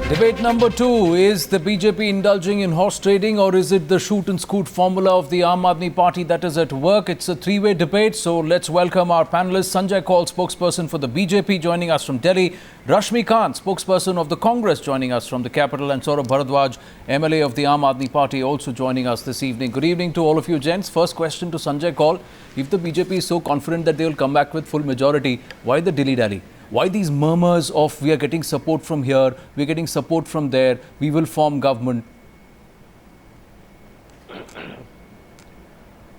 Debate number 2, is the BJP indulging in horse trading or is it the shoot and scoot formula of the Aam Aadmi Party that is at work? It's a three-way debate, so let's welcome our panelists. Sanjay Kaul, spokesperson for the BJP, joining us from Delhi. Rashmi Khan, spokesperson of the Congress, joining us from the capital. And Saurabh Bharadwaj, MLA of the Aam Aadmi Party, also joining us this evening. Good evening to all of you gents. First question to Sanjay Kaul. If the BJP is so confident that they will come back with full majority, why the dilly-dally? Why these murmurs of we are getting support from here, we are getting support from there, we will form government?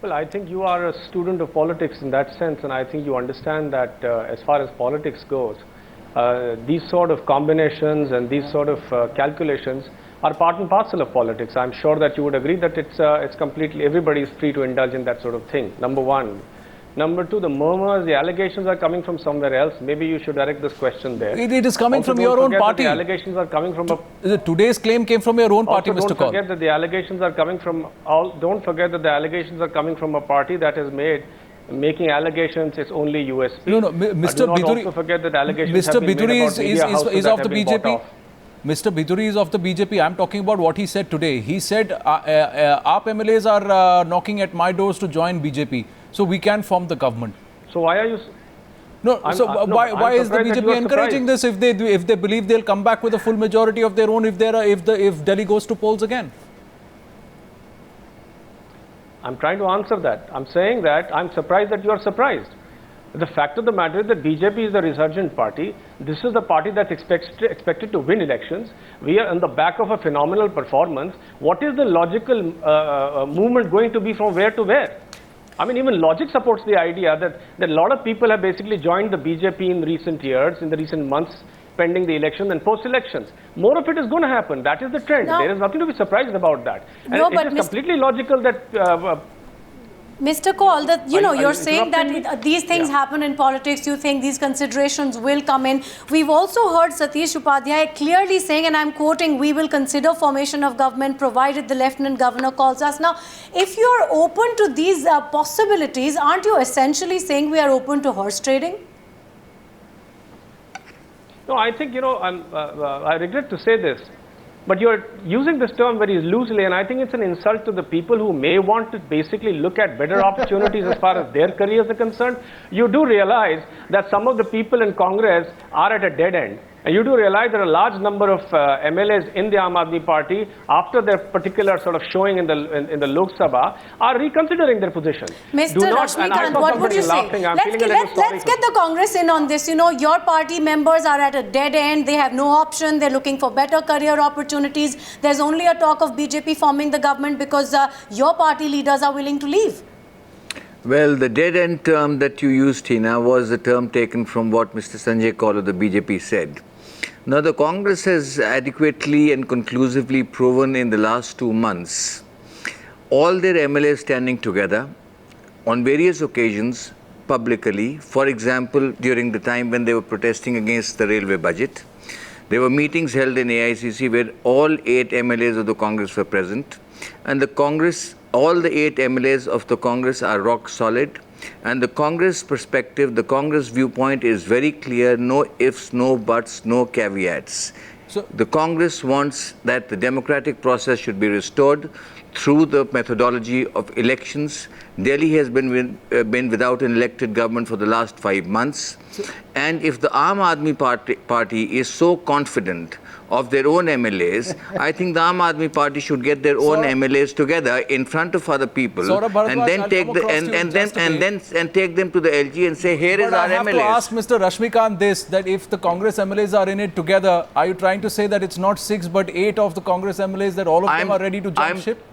Well, I think you are a student of politics in that sense, and I think you understand that as far as politics goes, these sort of combinations and these sort of calculations are part and parcel of politics. I'm sure that you would agree that it's completely, everybody is free to indulge in that sort of thing, number one. Number two, the murmurs, the allegations are coming from somewhere else. Maybe you should direct this question there. It is coming from your own party. The allegations are coming from today's claim came from your own party, Mr. Kaul. Don't forget that the allegations are coming from Don't forget that the allegations are coming from a party that has making allegations its only USP. No, Mr. Bidhuri. Also forget that allegations have been made about media houses is that of have the been bought BJP. off. Mr. Bidhuri is of the BJP. I'm talking about what he said today. He said, AAP MLAs are knocking at my doors to join BJP, so we can form the government. So why are you? Why is the BJP encouraging this if they believe they'll come back with a full majority of their own if Delhi goes to polls again? I'm trying to answer that. I'm saying that I'm surprised that you are surprised. The fact of the matter is that BJP is a resurgent party. This is the party that's expected to win elections. We are on the back of a phenomenal performance. What is the logical movement going to be from where to where? I mean, even logic supports the idea that a lot of people have basically joined the BJP in recent years, in the recent months, pending the election and post-elections. More of it is going to happen. That is the trend. There is nothing to be surprised about that. And it is completely logical that... Mr. Kaul, that you're saying that these things happen in politics. You think these considerations will come in. We've also heard Satish Upadhyay clearly saying, and I'm quoting, we will consider formation of government provided the Lieutenant Governor calls us. Now, if you're open to these possibilities, aren't you essentially saying we are open to horse trading? No, I think, I regret to say this, but you're using this term very loosely, and I think it's an insult to the people who may want to basically look at better opportunities as far as their careers are concerned. You do realize that some of the people in Congress are at a dead end. And you do realize there are a large number of MLAs in the Aam Aadmi Party, after their particular sort of showing in the Lok Sabha, are reconsidering their position. Mr. Rashmi, what would you say? Let's get the Congress in on this. Your party members are at a dead end. They have no option. They're looking for better career opportunities. There's only a talk of BJP forming the government because your party leaders are willing to leave. Well, the dead-end term that you used, Tina, was the term taken from what Mr. Sanjay Kaul of the BJP said. Now, the Congress has adequately and conclusively proven in the last 2 months all their MLAs standing together on various occasions publicly. For example, during the time when they were protesting against the railway budget, there were meetings held in AICC where all 8 MLAs of the Congress were present, and the Congress, all the 8 MLAs of the Congress are rock solid, and the Congress perspective, the Congress viewpoint is very clear: no ifs, no buts, no caveats. So the Congress wants that the democratic process should be restored through the methodology of elections. Delhi has been without an elected government for the last 5 months. And if the Aam Aadmi Party is so confident of their own MLAs, I think the Aam Aadmi Party should get their own MLAs together in front of other people, and then take them to the LG and say, here is our MLAs. I have to ask Mr. Rashmi Khan this, that if the Congress MLAs are in it together, are you trying to say that it's not 6 but 8 of the Congress MLAs, that all of them are ready to jump ship?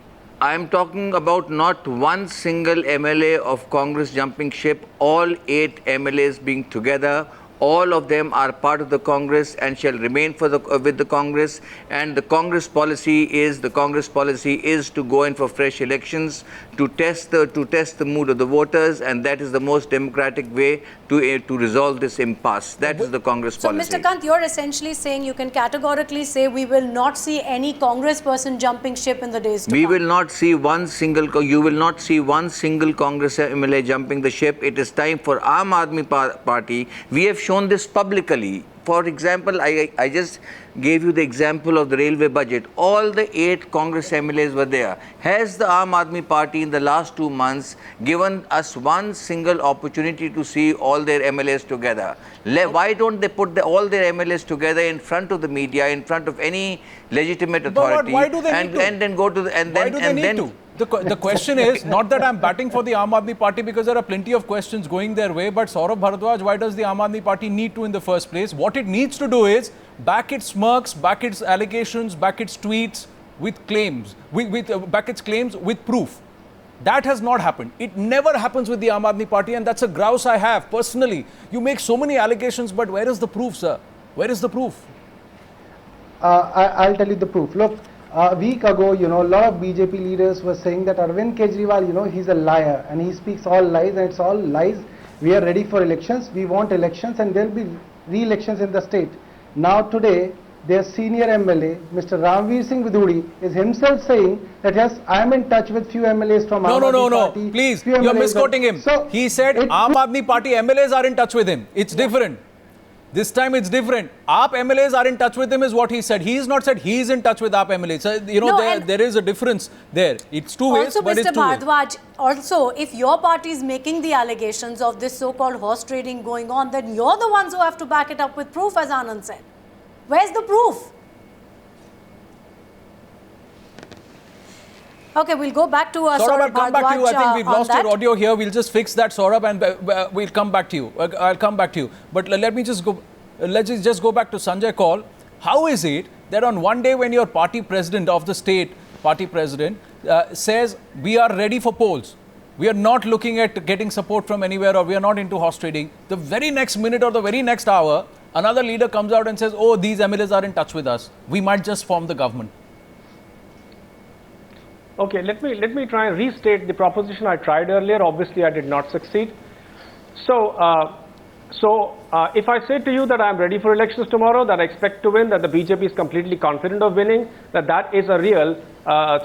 I'm talking about not one single MLA of Congress jumping ship, all 8 MLAs being together. All of them are part of the Congress and shall remain with the Congress. And the Congress policy is to go in for fresh elections, to test the mood of the voters, and that is the most democratic way to resolve this impasse. That is the Congress policy. So, Mr. Kant, you're essentially saying, you can categorically say we will not see any Congress person jumping ship in the days to come. We will not see one single. You will not see one single Congress MLA jumping the ship. It is time for Aam Aadmi Party. We have shown this publicly For example, I just gave you the example of the railway budget. All the 8 Congress MLAs were there. Has the Aam Aadmi Party in the last 2 months given us one single opportunity to see all their MLAs together? Why don't they put all their MLAs together in front of the media, in front of any legitimate authority? But why do they need to? And then go to the, Why do they need to? The question is not that I'm batting for the Aam Aadmi Party, because there are plenty of questions going their way, but Saurabh Bharadwaj, why does the Aam Aadmi Party need to in the first place? What it needs to do is back its smirks, back its allegations, back its tweets with claims, back its claims with proof. That has not happened. It never happens with the Aam Aadmi Party, and that's a grouse I have personally. You make so many allegations, but where is the proof, sir? Where is the proof? I'll tell you the proof. Look, a week ago, a lot of BJP leaders were saying that Arvind Kejriwal, he's a liar and he speaks all lies, and it's all lies. We are ready for elections. We want elections, and there'll be re-elections in the state. Now today, their senior MLA, Mr. Ramveer Singh Bidhuri, is himself saying that yes, I am in touch with few MLAs from Aam Aadmi Party. Please, you're misquoting him. So he said Aam Aadmi Party MLAs are in touch with him. It's different. This time it's different. AAP MLAs are in touch with him is what he said. He has not said he is in touch with AAP MLAs. So, there is a difference there. It's two ways, but it's two ways. Also, Mr. Bharadwaj, also, if your party is making the allegations of this so-called horse trading going on, then you're the ones who have to back it up with proof, as Anand said. Where's the proof? Okay, we'll go back to Saurabh, I'll come back to you. I think we've lost your audio here. We'll just fix that, Saurabh, and we'll come back to you. I'll come back to you. But let me just go. Let's just go back to Sanjay Kaul. How is it that on one day when your party president of the state, party president, says we are ready for polls, we are not looking at getting support from anywhere, or we are not into horse trading, the very next minute or the very next hour, another leader comes out and says, oh, these MLAs are in touch with us. We might just form the government. Okay, let me try and restate the proposition I tried earlier. Obviously, I did not succeed. So, if I say to you that I am ready for elections tomorrow, that I expect to win, that the BJP is completely confident of winning, that is a real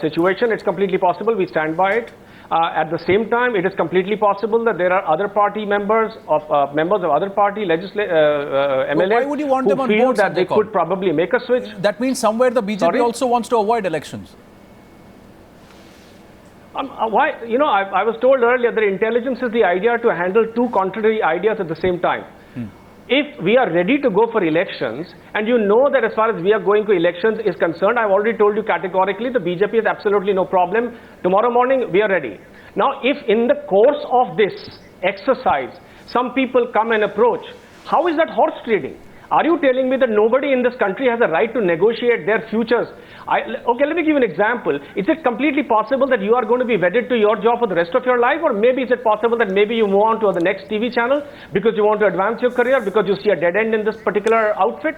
situation. It's completely possible. We stand by it. At the same time, it is completely possible that there are other party members of other party MLAs why would you want them on feel board, that they could probably make a switch. That means somewhere the BJP also wants to avoid elections. Why? I was told earlier that intelligence is the idea to handle two contrary ideas at the same time. If we are ready to go for elections, and you know that as far as we are going to elections is concerned, I've already told you categorically the BJP has absolutely no problem. Tomorrow morning, we are ready. Now, if in the course of this exercise, some people come and approach, how is that horse trading? Are you telling me that nobody in this country has a right to negotiate their futures? Okay, let me give you an example. Is it completely possible that you are going to be wedded to your job for the rest of your life? Or maybe is it possible that maybe you move on to the next TV channel because you want to advance your career, because you see a dead end in this particular outfit?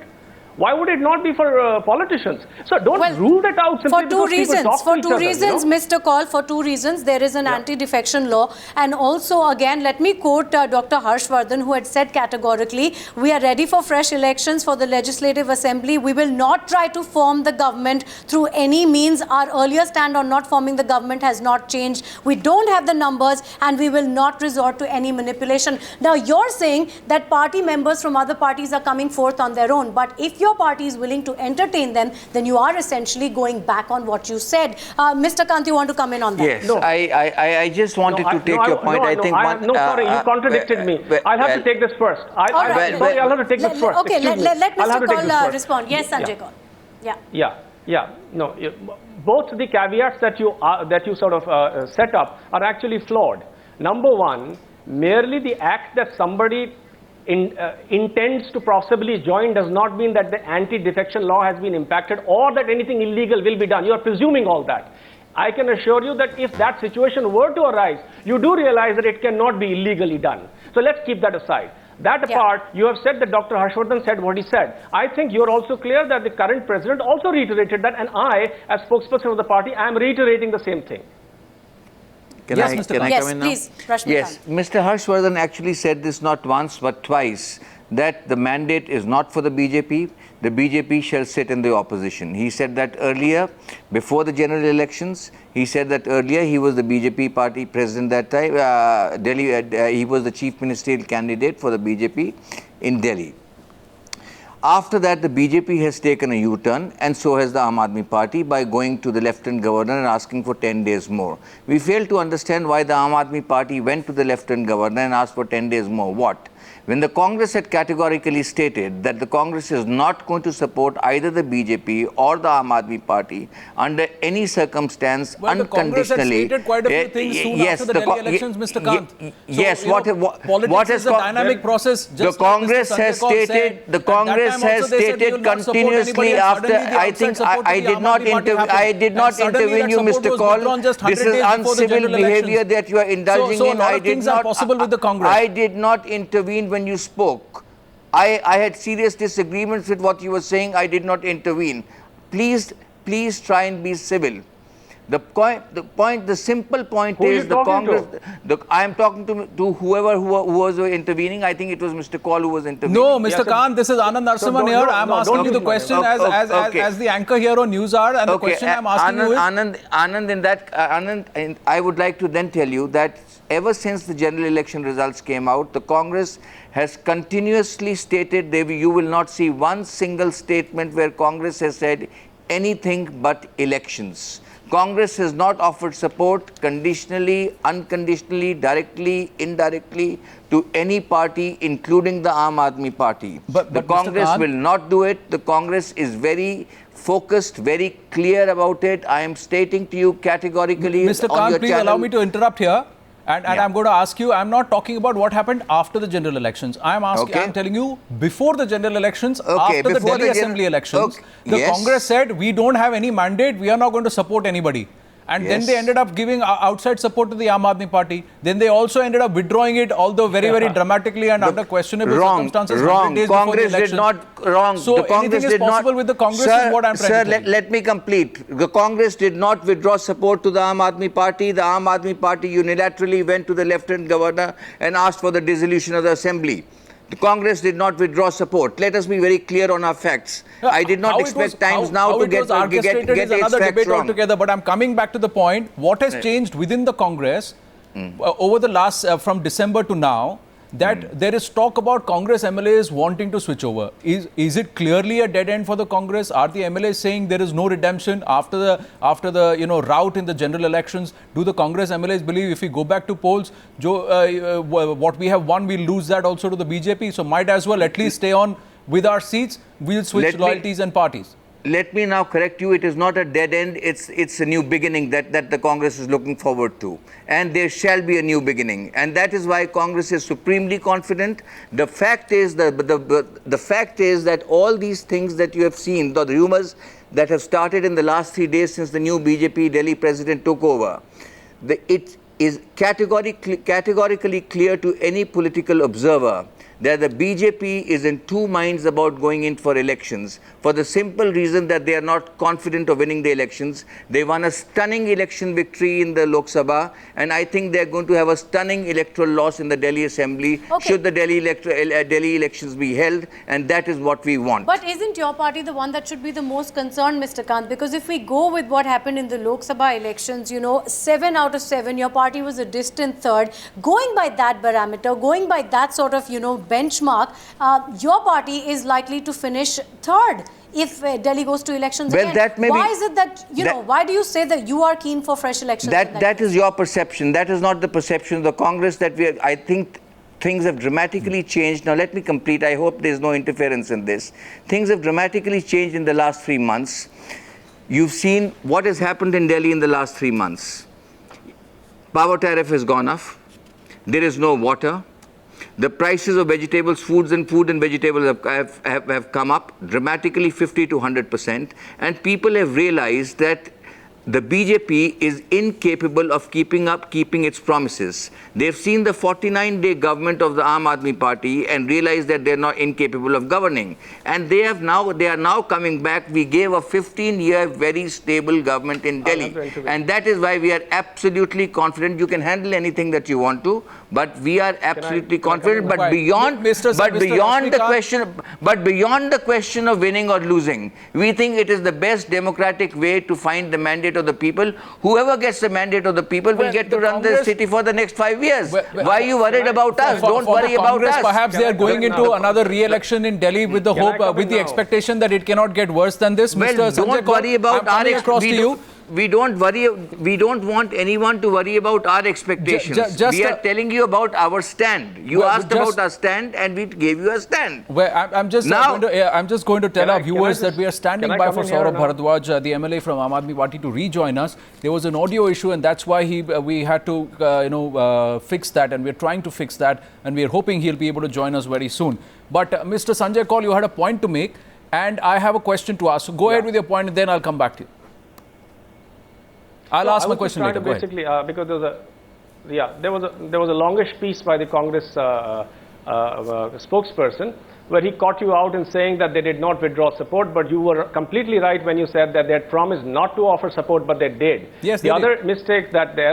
Why would it not be for politicians? So don't rule that out simply for two reasons, Mr. Kaul, for two reasons. There is an anti-defection law, and also again, let me quote Dr. Harsh Vardhan, who had said categorically, we are ready for fresh elections for the Legislative Assembly. We will not try to form the government through any means. Our earlier stand on not forming the government has not changed. We don't have the numbers, and we will not resort to any manipulation. Now, you're saying that party members from other parties are coming forth on their own, but if your party is willing to entertain them, then you are essentially going back on what you said. Mr. Kant, you want to come in on that? Yes, no. I just wanted to take your point. Sorry, you contradicted me. I'll have to take this first. I'll have to take this first. Okay, let Mr. Kaul respond. Yes, Sanjay Kaul. No, both the caveats that you sort of set up are actually flawed. Number one, merely the act that somebody intends to possibly join does not mean that the anti-defection law has been impacted or that anything illegal will be done. You are presuming all that. I can assure you that if that situation were to arise, you do realize that it cannot be illegally done. So let's keep that aside. That apart, you have said that Dr. Harsh Vardhan said what he said. I think you're also clear that the current president also reiterated that, and I, as spokesperson of the party, I am reiterating the same thing. Can I come in now? Please, yes, Mr. Harsh Vardhan actually said this not once but twice, that the mandate is not for the BJP. The BJP shall sit in the opposition. He said that earlier, before the general elections. He said that earlier. He was the BJP party president that time. Delhi, he was the chief ministerial candidate for the BJP in Delhi. After that, the BJP has taken a U-turn, and so has the Aam Aadmi Party by going to the Lieutenant Governor and asking for 10 days more. We fail to understand why the Aam Aadmi Party went to the Lieutenant Governor and asked for 10 days more. What? When the Congress had categorically stated that the Congress is not going to support either the BJP or the Aam Aadmi Party under any circumstance, well, unconditionally. The Congress had stated quite a few things soon after the Delhi elections, Mr. Kant. Yes, what is a dynamic process? The Congress has stated. The Congress has stated continuously after. I think I did not intervene you, Mr. Kaul. This is uncivil behavior that you are indulging in. I did not. Possible with the Congress. I did not intervene when you spoke. I had serious disagreements with what you were saying. I did not intervene. Please try and be civil. The simple point is the Congress. I am talking to whoever who was intervening. I think it was Mr. Kaul who was intervening. No, Mr. Khan, this is Anand Narasimhan here. I am asking you the question as the anchor here on Newshour, and the question I am asking you is Anand, I would like to then tell you that ever since the general election results came out, the Congress has continuously stated you will not see one single statement where Congress has said anything but elections. Congress has not offered support conditionally, unconditionally, directly, indirectly to any party, including the Aam Aadmi Party. But the Congress will not do it. The Congress is very focused, very clear about it. I am stating to you categorically. Mr. Khan, please allow me to interrupt here. And I'm going to ask you, I'm not talking about what happened after the general elections. I'm telling you, before the general elections, after the Delhi Assembly elections, the Congress said, we don't have any mandate, we are not going to support anybody. And then they ended up giving outside support to the Aam Aadmi Party. Then they also ended up withdrawing it, although very, very dramatically and under questionable circumstances. Congress did not. Wrong. So anything is possible with the Congress is what I'm trying to tell you. Let me complete. The Congress did not withdraw support to the Aam Aadmi Party. The Aam Aadmi Party unilaterally went to the Lieutenant Governor and asked for the dissolution of the Assembly. The Congress did not withdraw support. Let us be very clear on our facts. I did not expect times now to get its facts wrong. Altogether, but I'm coming back to the point. What has changed within the Congress over the last, from December to now, that there is talk about Congress MLAs wanting to switch over. Is it clearly a dead end for the Congress? Are the MLAs saying there is no redemption after the rout in the general elections? Do the Congress MLAs believe if we go back to polls, what we have won, we'll lose that also to the BJP? So might as well at least stay on with our seats. We'll switch loyalties and parties. Let me now correct you. It is not a dead end. It's a new beginning that the Congress is looking forward to. And there shall be a new beginning. And that is why Congress is supremely confident. The fact is that all these things that you have seen, the rumors that have started in the last 3 days since the new BJP Delhi president took over, it is categorically clear to any political observer that the BJP is in two minds about going in for elections for the simple reason that they are not confident of winning the elections. They won a stunning election victory in the Lok Sabha, and I think they are going to have a stunning electoral loss in the Delhi Assembly should the Delhi elections be held, and that is what we want. But isn't your party the one that should be the most concerned, Mr. Kant? Because if we go with what happened in the Lok Sabha elections, 7 out of 7, your party was a distant third. Going by that parameter, going by that sort of, benchmark, your party is likely to finish third if Delhi goes to elections again. Why is it that, why do you say that you are keen for fresh elections? That is your perception. That is not the perception of the Congress I think things have dramatically changed. Now let me complete. I hope there is no interference in this. Things have dramatically changed in the last 3 months. You've seen what has happened in Delhi in the last 3 months. Power tariff has gone up. There is no water. The prices of vegetables, food and vegetables have come up dramatically, 50 to 100%. And people have realized that the BJP is incapable of keeping its promises. They've seen the 49-day government of the Aam Aadmi Party and realized that they're not incapable of governing. And they are now coming back. We gave a 15-year very stable government in Delhi. And that is why we are absolutely confident. You can handle anything that you want to, but we are absolutely confident. But beyond the question of winning or losing, we think it is the best democratic way to find the mandate mandate of the people. Whoever gets the mandate of the people will get to run the city for the next 5 years. Why are you worried about us? Don't worry about us. Perhaps they are going into another re-election in Delhi with the hope, with the expectation that it cannot get worse than this. Well, Mr. don't worry about we don't want anyone to worry about our expectations. We are telling you about our stand. You asked about our stand and we gave you a stand. Well, I'm just going to tell our viewers that we are standing by for Saurabh Bharadwaj, the MLA from Aam Aadmi Party, to rejoin us. There was an audio issue and that's why we had to fix that, and we're trying to fix that, and we're hoping he'll be able to join us very soon. But Mr. Sanjay Kaul, you had a point to make and I have a question to ask. So go ahead with your point and then I'll come back to you. I'll ask my question later. Basically, because there was a longish piece by the Congress spokesperson where he caught you out in saying that they did not withdraw support, but you were completely right when you said that they had promised not to offer support, but they did. Yes, the other mistake that the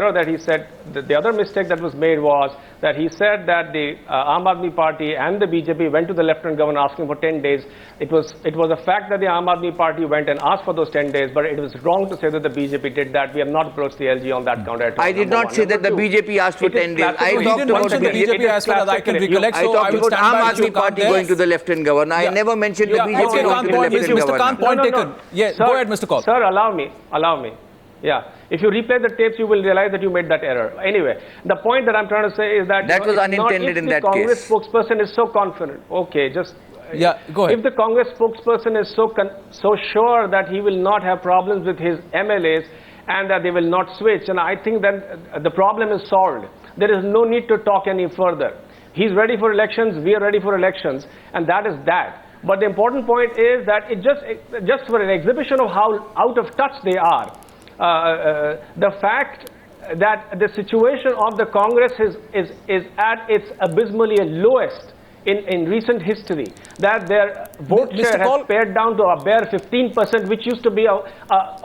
other mistake that was made was that he said that the Aam Aadmi Party and the BJP went to the Lieutenant Governor asking for 10 days. It was a fact that the Aam Aadmi Party went and asked for those 10 days, but it was wrong to say that the BJP did that. We have not approached the LG on that count at all. I did not say that the BJP asked for 10 days. I talked about the BJP as far as I can recollect. I talked about Aam Aadmi Party going to the Lieutenant Governor. I never mentioned the BJP going to the Lieutenant Governor. Mr. Khan, point taken. Yes, go ahead, Mr. Kaul. Sir, allow me. Yeah. If you replay the tapes, you will realize that you made that error. Anyway, the point that I'm trying to say is that was unintended in that case. If the Congress spokesperson is so confident, okay, just go ahead. If the Congress spokesperson is so sure that he will not have problems with his MLAs and that they will not switch, and I think that the problem is solved. There is no need to talk any further. He's ready for elections, we are ready for elections, and that is that. But the important point is that it just for an exhibition of how out of touch they are. The fact that the situation of the Congress is at its abysmally lowest in recent history, that their vote share has pared down to a bare 15%, which used to be a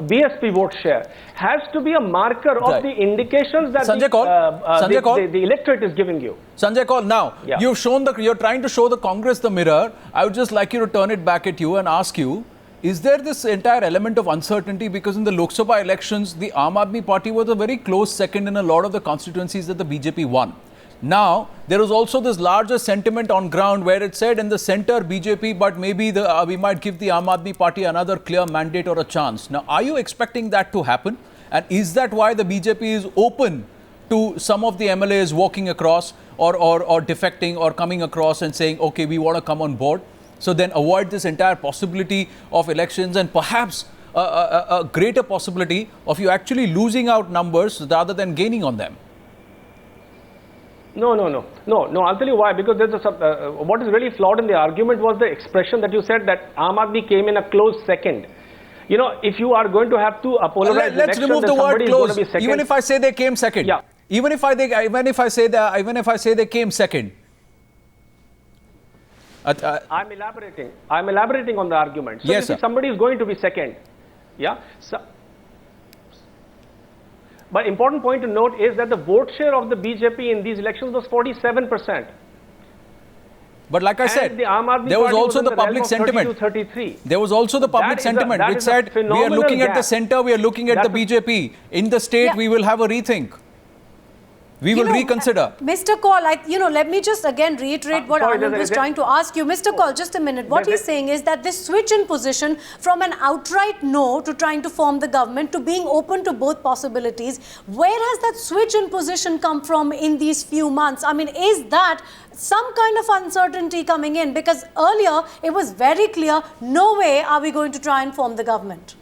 BSP vote share, has to be a marker of the indications that the electorate is giving you. Sanjay Kaul, now, you're trying to show the Congress the mirror. I would just like you to turn it back at you and ask you, is there this entire element of uncertainty? Because in the Lok Sabha elections, the Aam Aadmi Party was a very close second in a lot of the constituencies that the BJP won. Now, there was also this larger sentiment on ground where it said in the centre BJP, but maybe we might give the Aam Aadmi Party another clear mandate or a chance. Now, are you expecting that to happen? And is that why the BJP is open to some of the MLAs walking across or defecting or coming across and saying, okay, we want to come on board? So then avoid this entire possibility of elections and perhaps a greater possibility of you actually losing out numbers rather than gaining on them. No. I'll tell you why. Because there's what is really flawed in the argument was the expression that you said that Aam Aadmi came in a close second. You know, if you are going to have two polarized let's elections, remove the word close. Even if I say they came second. Yeah. Even if I say they came second. I'm elaborating on the argument. So yes, if somebody is going to be second, but important point to note is that the vote share of the BJP in these elections was 47%. But like I said, there was also the public sentiment. There was also the public sentiment which said we are looking at the centre, we are looking at the BJP. In the state, we will have a rethink. We will reconsider. Mr. Kaul, let me just again reiterate what Anand was trying to ask you. Mr. Kaul, just a minute. What he's saying is that this switch in position from an outright no to trying to form the government to being open to both possibilities, where has that switch in position come from in these few months? I mean, is that some kind of uncertainty coming in? Because earlier, it was very clear, no way are we going to try and form the government.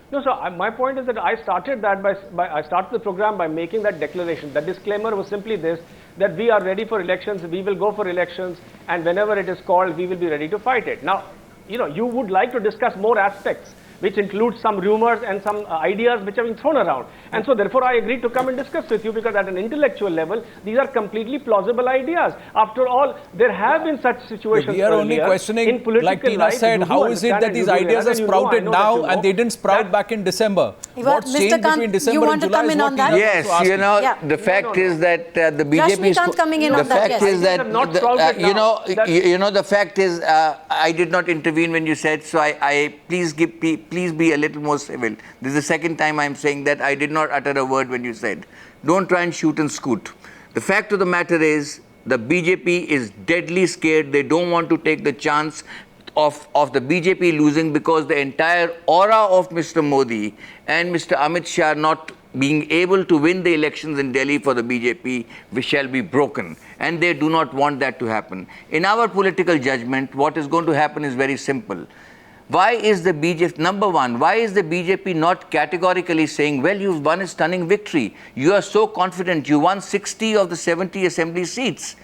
No, so my point is that I started the program by making that declaration. The disclaimer was simply this, that we are ready for elections, we will go for elections, and whenever it is called, we will be ready to fight it. Now, you would like to discuss more aspects, which includes some rumors and some ideas which have been thrown around. And so therefore I agreed to come and discuss with you, because at an intellectual level, these are completely plausible ideas. After all, there have been such situations. We are only questioning, like Tina said, how is it that these ideas are sprouted now and they didn't sprout back in December? What's changed between December and July is what Tina was Yes, asking. the fact is that the BJP is coming in on that, fact is that the fact is I did not intervene when you said, so please be a little more civil. This is the second time I'm saying that I did not utter a word when you said. Don't try and shoot and scoot. The fact of the matter is, the BJP is deadly scared. They don't want to take the chance of the BJP losing, because the entire aura of Mr. Modi and Mr. Amit Shah not being able to win the elections in Delhi for the BJP, we shall be broken. And they do not want that to happen. In our political judgment, what is going to happen is very simple. Why is the BJP, number one, why is the BJP not categorically saying, well, you've won a stunning victory. You are so confident. You won 60 of the 70 assembly seats.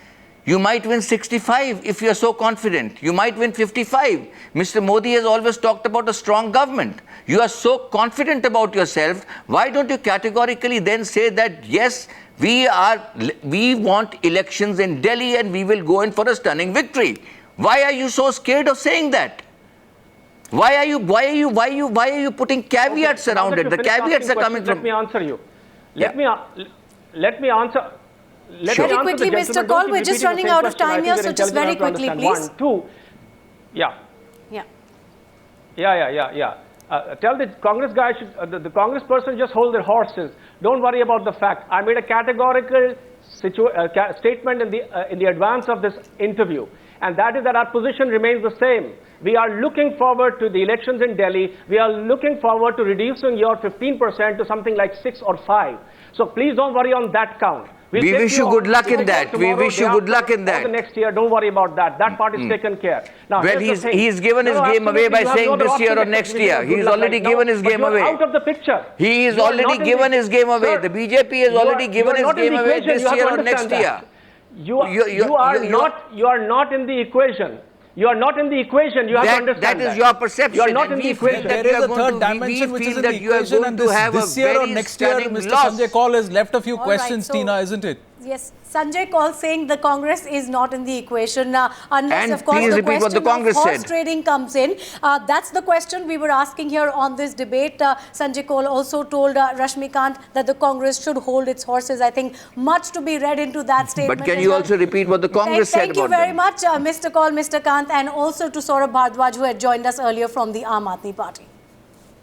You might win 65 if you are so confident. You might win 55. Mr. Modi has always talked about a strong government. You are so confident about yourself. Why don't you categorically then say that, yes, we want elections in Delhi and we will go in for a stunning victory? Why are you so scared of saying that? Why are you putting caveats around it? The caveats are coming from... Let me answer you. Let me answer. Very quickly, Mr. Kaul, we're just running out of time here, so just very quickly, please. Tell the Congress guy, the Congress person, just hold their horses. Don't worry about the fact. I made a categorical statement in the advance of this interview, and that is that our position remains the same. We are looking forward to the elections in Delhi. We are looking forward to reducing your 15% to something like 6 or 5. So please don't worry on that count. We wish you good luck in that. We wish you good luck in that. The next year, don't worry about that. That part is taken care. Now, well, he's given his game away by saying this year or next year. He's already given his game away. Out of the picture. He is already given his game away. The BJP has already given his game away this year or next year. You are not in the equation. You are not in the equation. You have to understand that is your perception. You are not in the equation. There is a third dimension which is in the equation, and this year or next year, Mr. Sanjay Kaul has left a few questions, Tina, isn't it? Yes, Sanjay Kaul saying the Congress is not in the equation unless, of course, the question of horse trading comes in. That's the question we were asking here on this debate. Sanjay Kaul also told Rashmikant that the Congress should hold its horses. I think much to be read into that statement. But can you also repeat what the Congress said about them? Thank you very much, Mr. Kaul, Mr. Kant, and also to Saurabh Bhardwaj, who had joined us earlier from the Aam Aadmi Party.